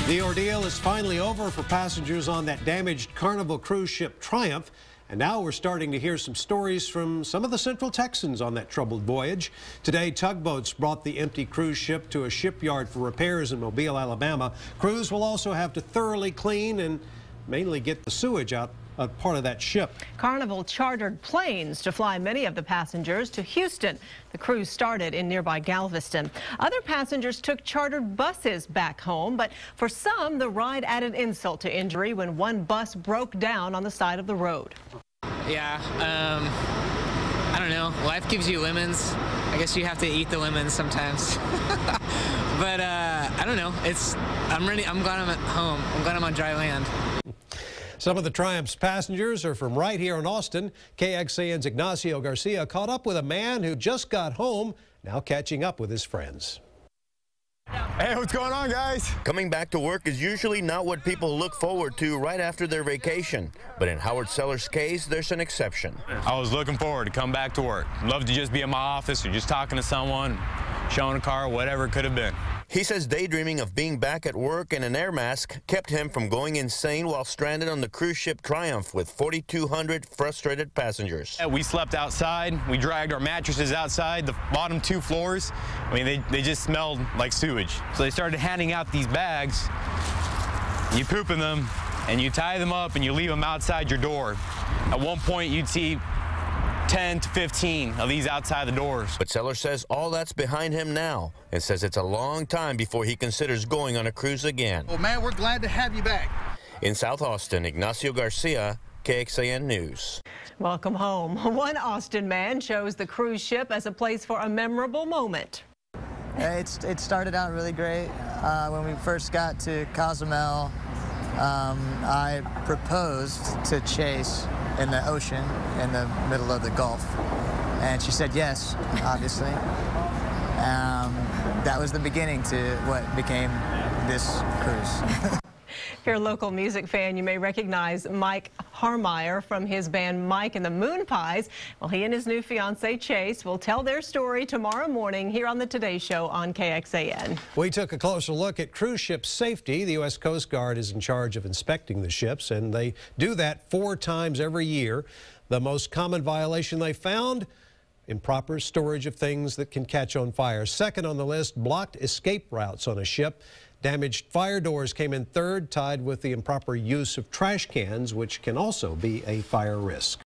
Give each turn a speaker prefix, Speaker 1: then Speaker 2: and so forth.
Speaker 1: The ordeal is finally over for passengers on that damaged Carnival cruise ship Triumph. And now we're starting to hear some stories from some of the Central Texans on that troubled voyage. Today, tugboats brought the empty cruise ship to a shipyard for repairs in Mobile, Alabama. Crews will also have to thoroughly clean and mainly get the sewage out of part of that ship.
Speaker 2: Carnival chartered planes to fly many of the passengers to Houston. The cruise started in nearby Galveston. Other passengers took chartered buses back home, but for some, the ride added insult to injury when one bus broke down on the side of the road.
Speaker 3: Yeah, I don't know. Life gives you lemons. I guess you have to eat the lemons sometimes. But I don't know. I'm ready. I'm glad I'm at home. I'm glad I'm on dry land.
Speaker 1: Some of the Triumph's passengers are from right here in Austin. KXAN's Ignacio Garcia caught up with a man who just got home, now catching up with his friends.
Speaker 4: Hey, what's going on, guys?
Speaker 5: Coming back to work is usually not what people look forward to right after their vacation. But in Howard Seller's case, there's an exception.
Speaker 4: I was looking forward to come back to work. Love to just be in my office or just talking to someone, showing a car, whatever it could have been.
Speaker 5: He says daydreaming of being back at work in an air mask kept him from going insane while stranded on the cruise ship Triumph with 4,200 frustrated passengers.
Speaker 4: We slept outside. We dragged our mattresses outside the bottom 2 floors. I mean, they just smelled like sewage. So they started handing out these bags. You poop in them, and you tie them up, and you leave them outside your door. At one point, you'd see 10 to 15 of these outside the doors.
Speaker 5: But Seller says all that's behind him now and says it's a long time before he considers going on a cruise again.
Speaker 6: Well, man, we're glad to have you back.
Speaker 5: In South Austin, Ignacio Garcia, KXAN News.
Speaker 2: Welcome home. One Austin man chose the cruise ship as a place for a memorable moment.
Speaker 7: It started out really great. When we first got to Cozumel, I proposed to Chase in the ocean in the middle of the Gulf, and she said yes, obviously. That was the beginning to what became this cruise.
Speaker 2: If you're a local music fan, you may recognize Mike Harmeyer from his band Mike and the Moon Pies. Well, he and his new fiancee Chase will tell their story tomorrow morning here on the Today Show on KXAN.
Speaker 1: We took a closer look at cruise ship safety. The U.S. Coast Guard is in charge of inspecting the ships, and they do that 4 times every year. The most common violation they found: improper storage of things that can catch on fire. Second on the list, blocked escape routes on a ship. Damaged fire doors came in third, tied with the improper use of trash cans, which can also be a fire risk.